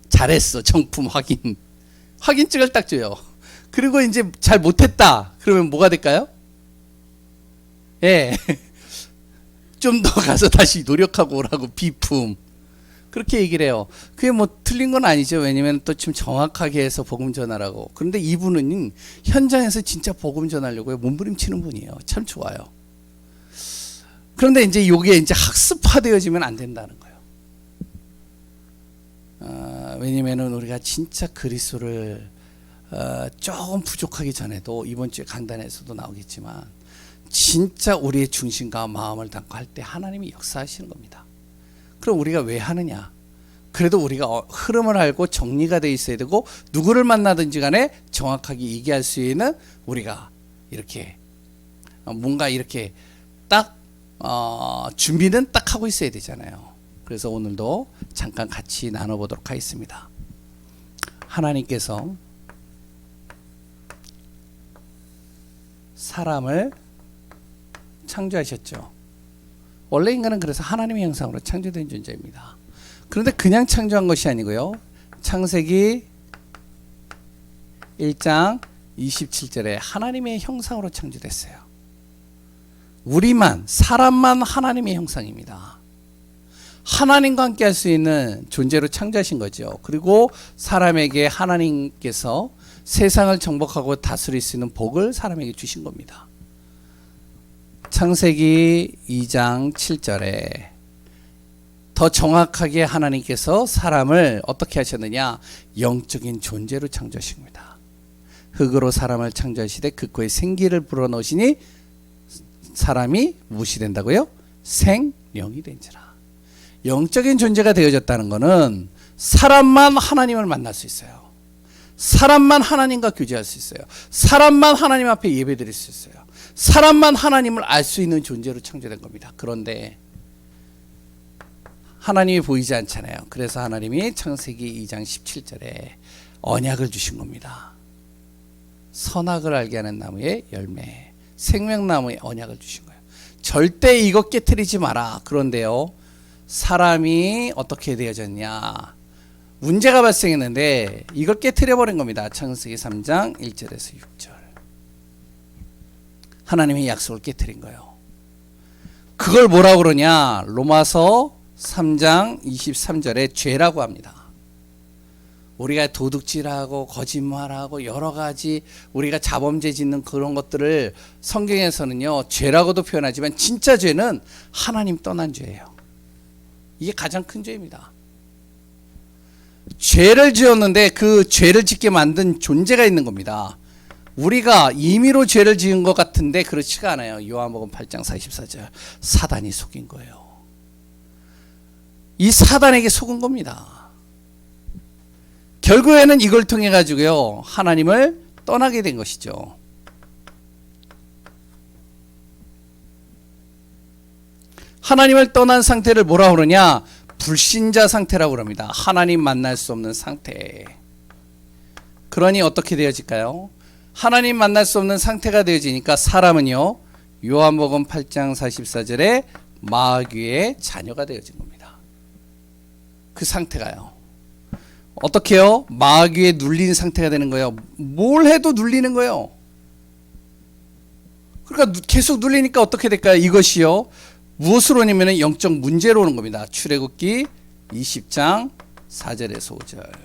잘했어. 정품 확인증을 딱 줘요. 그리고 이제 잘 못했다. 그러면 뭐가 될까요? 예. 좀 더 가서 다시 노력하고 오라고 비품. 그렇게 얘기를 해요. 그게 뭐 틀린 건 아니죠. 왜냐면 또 지금 정확하게 해서 복음 전하라고. 그런데 이분은 현장에서 진짜 복음 전하려고 몸부림치는 분이에요. 참 좋아요. 그런데 이제 이게 이제 학습화되어지면 안 된다는 거예요. 왜냐면은 우리가 진짜 그리스도를 조금 부족하기 전에도 이번 주에 강단에서도 나오겠지만 진짜 우리의 중심과 마음을 담고 할 때 하나님이 역사하시는 겁니다. 그럼 우리가 왜 하느냐? 그래도 우리가 흐름을 알고 정리가 돼 있어야 되고 누구를 만나든지 간에 정확하게 얘기할 수 있는 우리가 이렇게 뭔가 이렇게 딱 준비는 딱 하고 있어야 되잖아요. 그래서 오늘도 잠깐 같이 나눠보도록 하겠습니다. 하나님께서 사람을 창조하셨죠. 원래 인간은 그래서 하나님의 형상으로 창조된 존재입니다. 그런데 그냥 창조한 것이 아니고요. 창세기 1장 27절에 하나님의 형상으로 창조됐어요. 사람만 하나님의 형상입니다. 하나님과 함께 할 수 있는 존재로 창조하신 거죠. 그리고 사람에게 하나님께서 세상을 정복하고 다스릴 수 있는 복을 사람에게 주신 겁니다. 창세기 2장 7절에 더 정확하게 하나님께서 사람을 어떻게 하셨느냐? 영적인 존재로 창조하십니다. 흙으로 사람을 창조하시되 그 코에 생기를 불어넣으시니 사람이 무엇이 된다고요? 생명이 된지라. 영적인 존재가 되어졌다는 것은 사람만 하나님을 만날 수 있어요. 사람만 하나님과 교제할 수 있어요. 사람만 하나님 앞에 예배드릴 수 있어요. 사람만 하나님을 알 수 있는 존재로 창조된 겁니다. 그런데 하나님이 보이지 않잖아요. 그래서 하나님이 창세기 2장 17절에 언약을 주신 겁니다. 선악을 알게 하는 나무의 열매, 생명나무의 언약을 주신 거예요. 절대 이거 깨트리지 마라. 그런데요, 사람이 어떻게 되어졌냐? 문제가 발생했는데 이걸 깨트려 버린 겁니다. 창세기 3장 1절에서 6절. 하나님의 약속을 깨트린 거예요. 그걸 뭐라고 그러냐? 로마서 3장 23절에 죄라고 합니다. 우리가 도둑질하고 거짓말하고 여러 가지 우리가 자범죄 짓는 그런 것들을 성경에서는요, 죄라고도 표현하지만 진짜 죄는 하나님 떠난 죄예요. 이게 가장 큰 죄입니다. 죄를 지었는데 그 죄를 짓게 만든 존재가 있는 겁니다. 우리가 임의로 죄를 지은 것 같은데 그렇지가 않아요. 요한복음 8장 44절. 사단이 속인 거예요. 이 사단에게 속은 겁니다. 결국에는 이걸 통해 가지고요, 하나님을 떠나게 된 것이죠. 하나님을 떠난 상태를 뭐라 그러냐? 불신자 상태라고 그럽니다. 하나님 만날 수 없는 상태. 그러니 어떻게 되어질까요? 하나님 만날 수 없는 상태가 되어지니까 사람은요, 요한복음 8장 44절에 마귀의 자녀가 되어진 겁니다. 그 상태가요, 어떻게 해요? 마귀에 눌린 상태가 되는 거예요. 뭘 해도 눌리는 거예요. 그러니까 계속 눌리니까 어떻게 될까요? 이것이요, 무엇으로 오냐면 영적 문제로 오는 겁니다. 출애굽기 20장 4절에서 5절.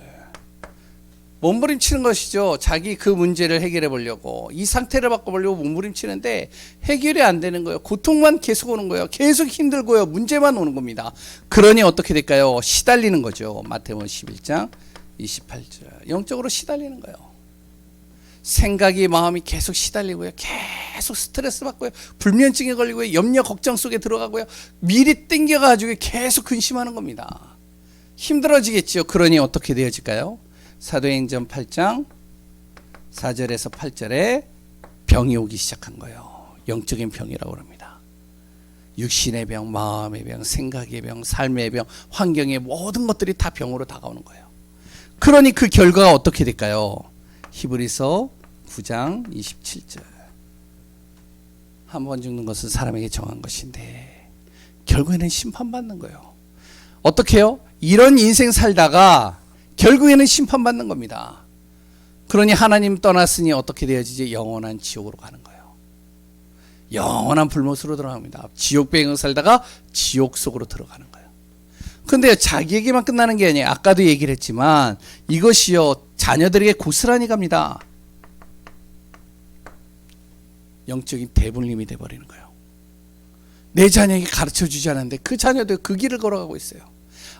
몸부림치는 것이죠. 자기 그 문제를 해결해 보려고, 이 상태를 바꿔보려고 몸부림치는데 해결이 안 되는 거예요. 고통만 계속 오는 거예요. 계속 힘들고요. 문제만 오는 겁니다. 그러니 어떻게 될까요? 시달리는 거죠. 마태복음 11장 28절. 영적으로 시달리는 거예요. 생각이, 마음이 계속 시달리고요. 계속 스트레스 받고요. 불면증에 걸리고요. 염려, 걱정 속에 들어가고요. 미리 땡겨가지고 계속 근심하는 겁니다. 힘들어지겠죠. 그러니 어떻게 되어질까요? 사도행전 8장 4절에서 8절에 병이 오기 시작한 거예요. 영적인 병이라고 합니다. 육신의 병, 마음의 병, 생각의 병, 삶의 병, 환경의 모든 것들이 다 병으로 다가오는 거예요. 그러니 그 결과가 어떻게 될까요? 히브리서 9장 27절. 한 번 죽는 것은 사람에게 정한 것인데 결국에는 심판받는 거예요. 어떻게 해요? 이런 인생 살다가 결국에는 심판받는 겁니다. 그러니 하나님 떠났으니 어떻게 되어지지? 영원한 지옥으로 가는 거예요. 영원한 불못으로 들어갑니다. 지옥배경을 살다가 지옥 속으로 들어가는 거예요. 그런데 자기에게만 끝나는 게 아니에요. 아까도 얘기를 했지만 이것이요, 자녀들에게 고스란히 갑니다. 영적인 대불림이 돼버리는 거예요. 내 자녀에게 가르쳐주지 않았는데 그 자녀도 그 길을 걸어가고 있어요.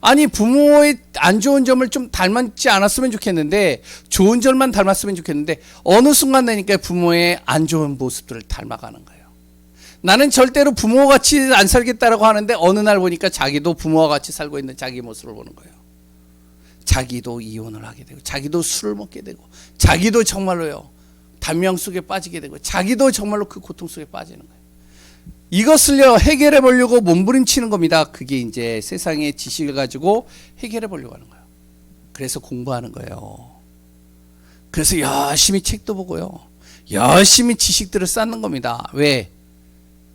아니, 부모의 안 좋은 점을 좀 닮지 않았으면 좋겠는데, 좋은 점만 닮았으면 좋겠는데 어느 순간 되니까 부모의 안 좋은 모습들을 닮아가는 거예요. 나는 절대로 부모와 같이 안 살겠다라고 하는데 어느 날 보니까 자기도 부모와 같이 살고 있는 자기 모습을 보는 거예요. 자기도 이혼을 하게 되고, 자기도 술을 먹게 되고, 자기도 정말로요, 단명 속에 빠지게 되고, 자기도 정말로 그 고통 속에 빠지는 거예요. 이것을요, 해결해 보려고 몸부림치는 겁니다. 그게 이제 세상의 지식을 가지고 해결해 보려고 하는 거예요. 그래서 공부하는 거예요. 그래서 열심히 책도 보고요, 열심히 지식들을 쌓는 겁니다. 왜?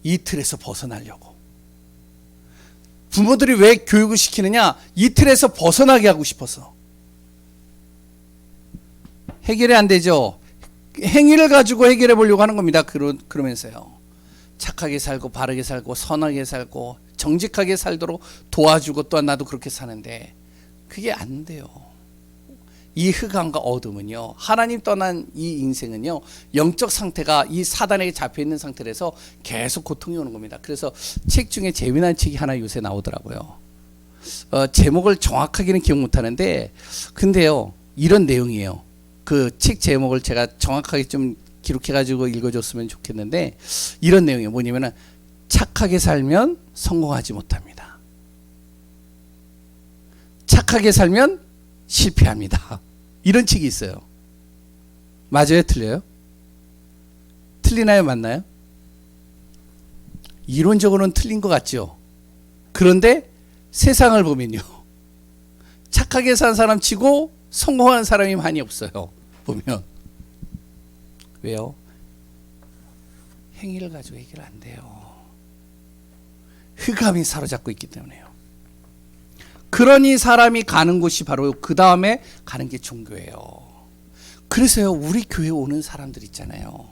이 틀에서 벗어나려고. 부모들이 왜 교육을 시키느냐? 이 틀에서 벗어나게 하고 싶어서. 해결이 안 되죠. 행위를 가지고 해결해 보려고 하는 겁니다. 그러면서요, 착하게 살고 바르게 살고 선하게 살고 정직하게 살도록 도와주고, 또한 나도 그렇게 사는데 그게 안 돼요. 이 흑암과 어둠은요, 하나님 떠난 이 인생은요, 영적 상태가 이 사단에게 잡혀있는 상태라서 계속 고통이 오는 겁니다. 그래서 책 중에 재미난 책이 하나 요새 나오더라고요. 제목을 정확하게는 기억 못하는데 근데요 이런 내용이에요. 그 책 제목을 제가 정확하게 좀 기록해가지고 읽어줬으면 좋겠는데 이런 내용이에요. 뭐냐면은 착하게 살면 성공하지 못합니다. 착하게 살면 실패합니다. 이런 책이 있어요. 맞아요? 틀려요? 틀리나요? 맞나요? 이론적으로는 틀린 것 같죠. 그런데 세상을 보면요. 착하게 산 사람 치고 성공한 사람이 많이 없어요. 보면. 왜요? 행위를 가지고 해결 안 돼요. 흑암이 사로잡고 있기 때문에요. 그러니 사람이 가는 곳이 바로 그 다음에 가는 게 종교예요. 그래서요 우리 교회 오는 사람들 있잖아요.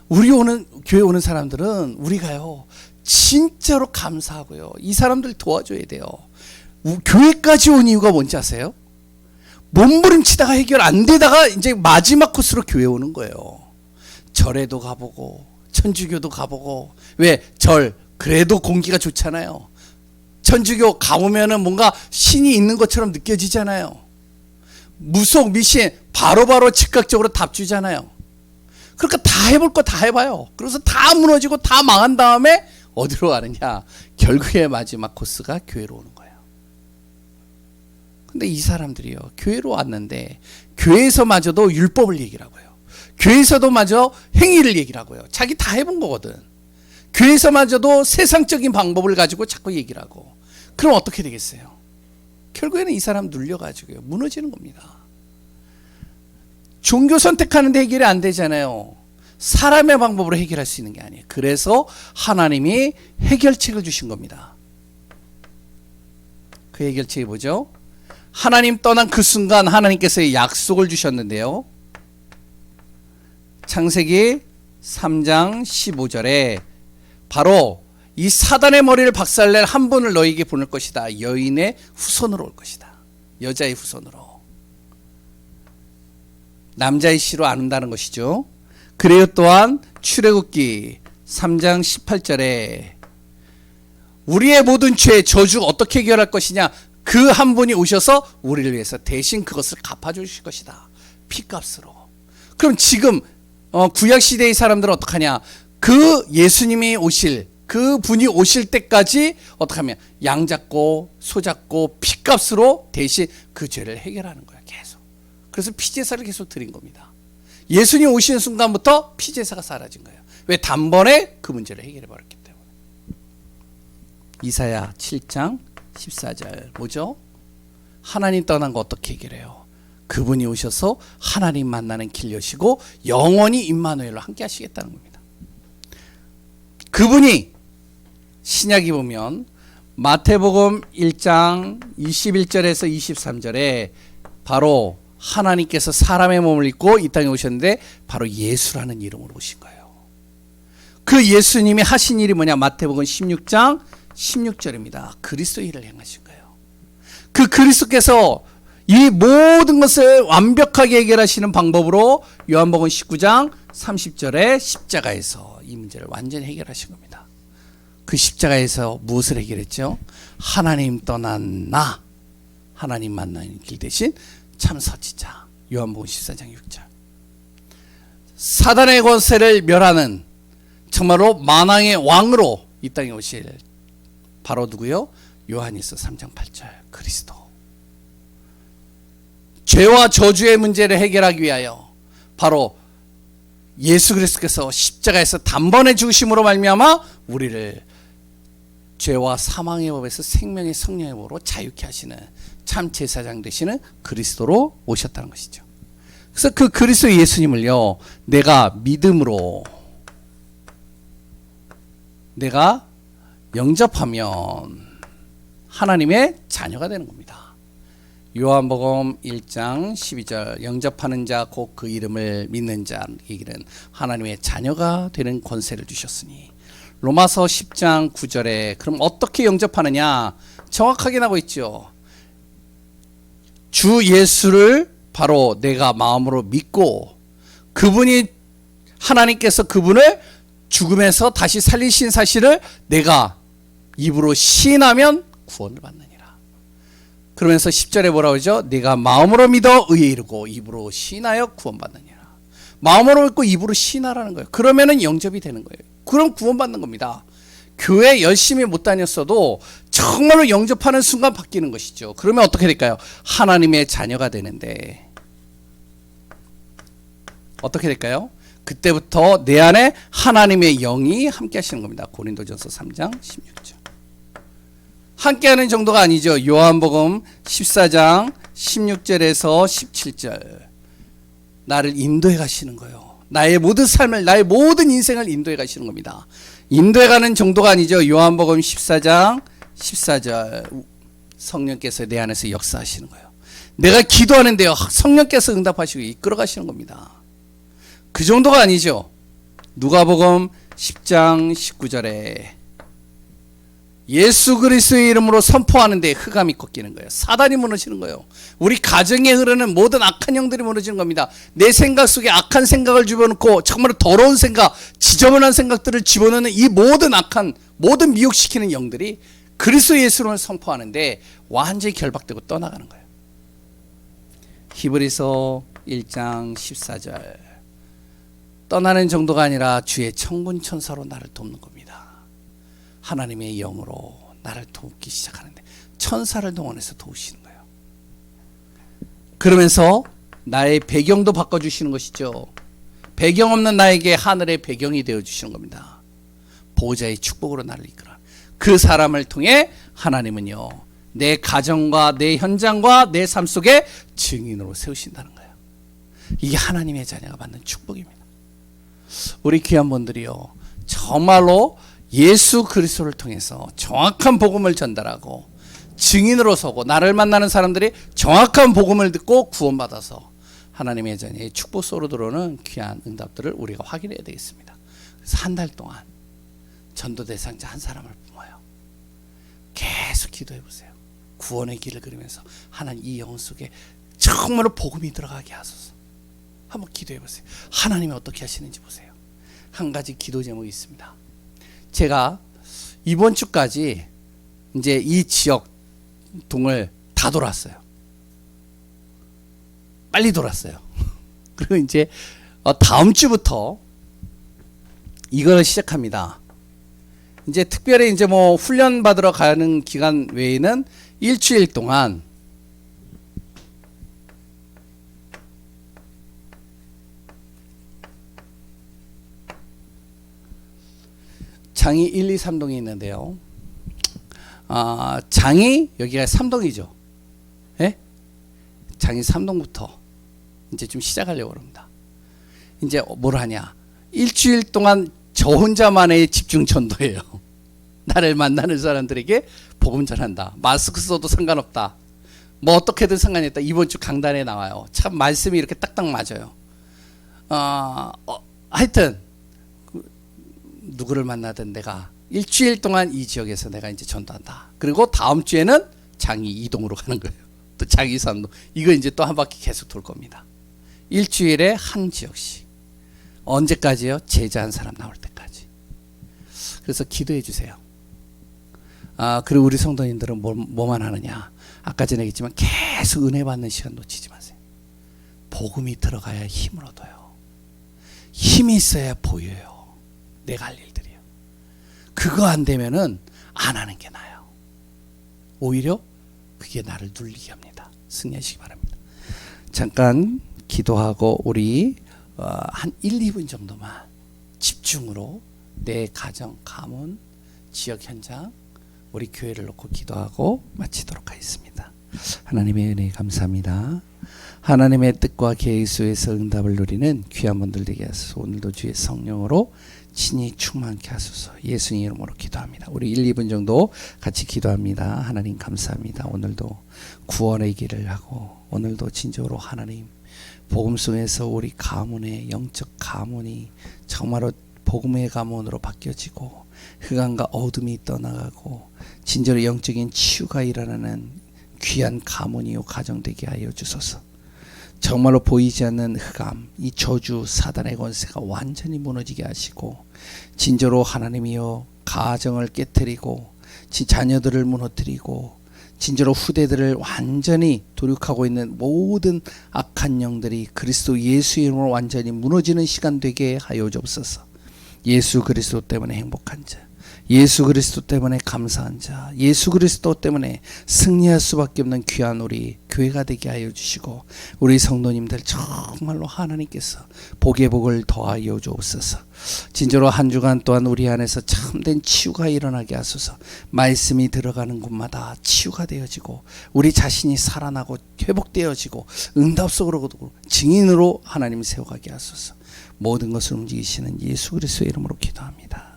교회 오는 사람들은 우리가요 진짜로 감사하고요 이 사람들 도와줘야 돼요. 교회까지 온 이유가 뭔지 아세요? 몸부림치다가 해결 안 되다가 이제 마지막 코스로 교회 오는 거예요. 절에도 가보고 천주교도 가보고 왜 절 그래도 공기가 좋잖아요. 천주교 가보면은 뭔가 신이 있는 것처럼 느껴지잖아요. 무속 미신 바로바로 즉각적으로 답 주잖아요. 그러니까 다 해볼 거 다 해봐요. 그래서 다 무너지고 다 망한 다음에 어디로 가느냐? 결국에 마지막 코스가 교회로 오는 거예요. 근데 이 사람들이요 교회로 왔는데 교회에서마저도 율법을 얘기를 하고요. 교회에서도 마저 행위를 얘기를 하고요. 자기 다 해본 거거든. 교회에서마저도 세상적인 방법을 가지고 자꾸 얘기를 하고 그럼 어떻게 되겠어요? 결국에는 이 사람 눌려가지고요 무너지는 겁니다. 종교 선택하는데 해결이 안 되잖아요. 사람의 방법으로 해결할 수 있는 게 아니에요. 그래서 하나님이 해결책을 주신 겁니다. 그 해결책이 뭐죠? 하나님 떠난 그 순간 하나님께서 약속을 주셨는데요. 창세기 3장 15절에 바로 이 사단의 머리를 박살낼 한 분을 너희에게 보낼 것이다. 여인의 후손으로 올 것이다. 여자의 후손으로. 남자의 씨로 안 온다는 것이죠. 그래요 또한 출애굽기 3장 18절에 우리의 모든 죄 저주 어떻게 해결할 것이냐. 그 한 분이 오셔서 우리를 위해서 대신 그것을 갚아주실 것이다. 피값으로. 그럼 지금 구약시대의 사람들은 어떡하냐. 그 예수님이 오실 그 분이 오실 때까지 어떻게 하면 양 잡고 소 잡고 피값으로 대신 그 죄를 해결하는 거야. 계속. 그래서 피제사를 계속 드린 겁니다. 예수님 오시는 순간부터 피제사가 사라진 거예요. 왜? 단번에 그 문제를 해결해 버렸기 때문에. 이사야 7장 14절 뭐죠? 하나님 떠난 거 어떻게 해결해요? 그분이 오셔서 하나님 만나는 길 여시고 영원히 임마누엘로 함께 하시겠다는 겁니다. 그분이 신약이 보면 마태복음 1장 21절에서 23절에 바로 하나님께서 사람의 몸을 입고 이 땅에 오셨는데 바로 예수라는 이름으로 오신 거예요. 그 예수님이 하신 일이 뭐냐? 마태복음 16장 16절입니다. 그리스도 일을 행하신 거예요. 그 그리스도께서 이 모든 것을 완벽하게 해결하시는 방법으로 요한복음 19장 30절에 십자가에서 이 문제를 완전히 해결하신 겁니다. 그 십자가에서 무엇을 해결했죠? 하나님 떠난 나, 하나님 만나는 길 대신 참 선지자. 요한복음 14장 6절. 사단의 권세를 멸하는 정말로 만왕의 왕으로 이 땅에 오실 바로 누구요? 요한일서 3장 8절 그리스도. 죄와 저주의 문제를 해결하기 위하여 바로 예수 그리스도께서 십자가에서 단번에 죽으심으로 말미암아 우리를 죄와 사망의 법에서 생명의 성령의 법으로 자유케 하시는 참 제사장 되시는 그리스도로 오셨다는 것이죠. 그래서 그 그리스도 예수님을요 내가 믿음으로 내가 영접하면 하나님의 자녀가 되는 겁니다. 요한복음 1장 12절 영접하는 자 곧 그 이름을 믿는 자 얘기는 하나님의 자녀가 되는 권세를 주셨으니 로마서 10장 9절에 그럼 어떻게 영접하느냐 정확하게 나오고 있죠. 주 예수를 바로 내가 마음으로 믿고 그분이 하나님께서 그분을 죽음에서 다시 살리신 사실을 내가 입으로 시인하면 구원을 받느니라. 그러면서 10절에 뭐라고 그러죠? 네가 마음으로 믿어 의에 이르고 입으로 시인하여 구원받느니라. 마음으로 믿고 입으로 시인하라는 거예요. 그러면은 영접이 되는 거예요. 그럼 구원받는 겁니다. 교회 열심히 못 다녔어도 정말로 영접하는 순간 바뀌는 것이죠. 그러면 어떻게 될까요? 하나님의 자녀가 되는데 어떻게 될까요? 그때부터 내 안에 하나님의 영이 함께 하시는 겁니다. 고린도전서 3장 16절. 함께하는 정도가 아니죠. 요한복음 14장 16절에서 17절. 나를 인도해 가시는 거예요. 나의 모든 삶을, 나의 모든 인생을 인도해 가시는 겁니다. 인도해 가는 정도가 아니죠. 요한복음 14장 14절. 성령께서 내 안에서 역사하시는 거예요. 내가 기도하는데요, 성령께서 응답하시고 이끌어 가시는 겁니다. 그 정도가 아니죠. 누가복음 10장 19절에 예수 그리스도의 이름으로 선포하는데 흑암이 꺾이는 거예요. 사단이 무너지는 거예요. 우리 가정에 흐르는 모든 악한 영들이 무너지는 겁니다. 내 생각 속에 악한 생각을 집어넣고 정말 더러운 생각, 지저분한 생각들을 집어넣는 이 모든 악한, 모든 미혹시키는 영들이 그리스도 예수를 선포하는데 완전히 결박되고 떠나가는 거예요. 히브리서 1장 14절. 떠나는 정도가 아니라 주의 천군 천사로 나를 돕는 겁니다. 하나님의 영으로 나를 돕기 시작하는데 천사를 동원해서 도우시는 거예요. 그러면서 나의 배경도 바꿔주시는 것이죠. 배경 없는 나에게 하늘의 배경이 되어주시는 겁니다. 보호자의 축복으로 나를 이끌어. 그 사람을 통해 하나님은요, 내 가정과 내 현장과 내 삶 속에 증인으로 세우신다는 거예요. 이게 하나님의 자녀가 받는 축복입니다. 우리 귀한 분들이요, 정말로 예수 그리스도를 통해서 정확한 복음을 전달하고 증인으로 서고 나를 만나는 사람들이 정확한 복음을 듣고 구원받아서 하나님의 자녀의 축복 속으로 들어오는 귀한 응답들을 우리가 확인해야 되겠습니다. 그래서 한 달 동안 전도 대상자 한 사람을 모아요. 계속 기도해 보세요. 구원의 길을 그리면서 하나님 이 영혼 속에 정말로 복음이 들어가게 하소서. 한번 기도해 보세요. 하나님이 어떻게 하시는지 보세요. 한 가지 기도 제목이 있습니다. 제가 이번 주까지 이제 이 지역 동을 다 돌았어요. 빨리 돌았어요. 그리고 이제 다음 주부터 이걸 시작합니다. 이제 특별히 이제 뭐 훈련 받으러 가는 기간 외에는 일주일 동안 장이 1, 2, 3동이 있는데요. 장이 여기가 3동이죠. 예? 장이 3동부터 이제 좀 시작하려고 합니다. 이제 뭘 하냐? 일주일 동안 저 혼자만의 집중 전도예요. 나를 만나는 사람들에게 복음 전한다. 마스크 써도 상관없다. 뭐 어떻게든 상관이 없다. 이번 주 강단에 나와요. 참 말씀이 이렇게 딱딱 맞아요. 하여튼 누구를 만나든 내가 일주일 동안 이 지역에서 내가 이제 전도한다. 그리고 다음 주에는 장이 이동으로 가는 거예요. 또 장이 3동. 이거 이제 또 한 바퀴 계속 돌 겁니다. 일주일에 한 지역씩. 언제까지요? 제자 한 사람 나올 때까지. 그래서 기도해 주세요. 그리고 우리 성도님들은 뭐만 하느냐? 아까 전에 얘기했지만 계속 은혜 받는 시간 놓치지 마세요. 복음이 들어가야 힘을 얻어요. 힘이 있어야 보여요. 내가 할 일들이요. 그거 안 되면은 안 하는 게 나아요. 오히려 그게 나를 눌리게 합니다. 승리하시기 바랍니다. 잠깐 기도하고 우리 한 1, 2분 정도만 집중으로 내 가정, 가문, 지역 현장, 우리 교회를 놓고 기도하고 마치도록 하겠습니다. 하나님의 은혜 감사합니다. 하나님의 뜻과 계획 속에서 응답을 누리는 귀한 분들 되게 하소서. 오늘도 주의 성령으로 친히 충만케 하소서. 예수님 이름으로 기도합니다. 우리 1, 2분 정도 같이 기도합니다. 하나님 감사합니다. 오늘도 구원의 길을 하고 오늘도 진정으로 하나님 복음 속에서 우리 가문의 영적 가문이 정말로 복음의 가문으로 바뀌어지고 흑암과 어둠이 떠나가고 진정으로 영적인 치유가 일어나는 귀한 가문이요 가정되게 하여 주소서. 정말로 보이지 않는 흑암, 이 저주 사단의 권세가 완전히 무너지게 하시고 진정으로 하나님이여 가정을 깨뜨리고 자녀들을 무너뜨리고 진짜로 후대들을 완전히 도륙하고 있는 모든 악한 영들이 그리스도 예수 이름으로 완전히 무너지는 시간 되게 하여 주옵소서. 예수 그리스도 때문에 행복한 자, 예수 그리스도 때문에 감사한 자, 예수 그리스도 때문에 승리할 수밖에 없는 귀한 우리 교회가 되게 하여 주시고, 우리 성도님들 정말로 하나님께서 복의 복을 더하여 주옵소서. 진짜로 한 주간 또한 우리 안에서 참된 치유가 일어나게 하소서. 말씀이 들어가는 곳마다 치유가 되어지고 우리 자신이 살아나고 회복되어지고 응답 속으로 증인으로 하나님 세워가게 하소서. 모든 것을 움직이시는 예수 그리스도의 이름으로 기도합니다.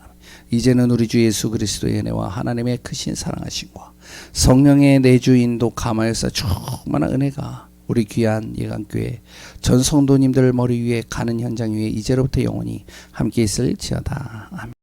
이제는 우리 주 예수 그리스도의 은혜와 하나님의 크신 사랑하심과 성령의 내주인도 감하여서 충만한 은혜가 우리 귀한 예강교회 전 성도님들 머리 위에 가는 현장 위에 이제로부터 영원히 함께 있을지어다. 아멘.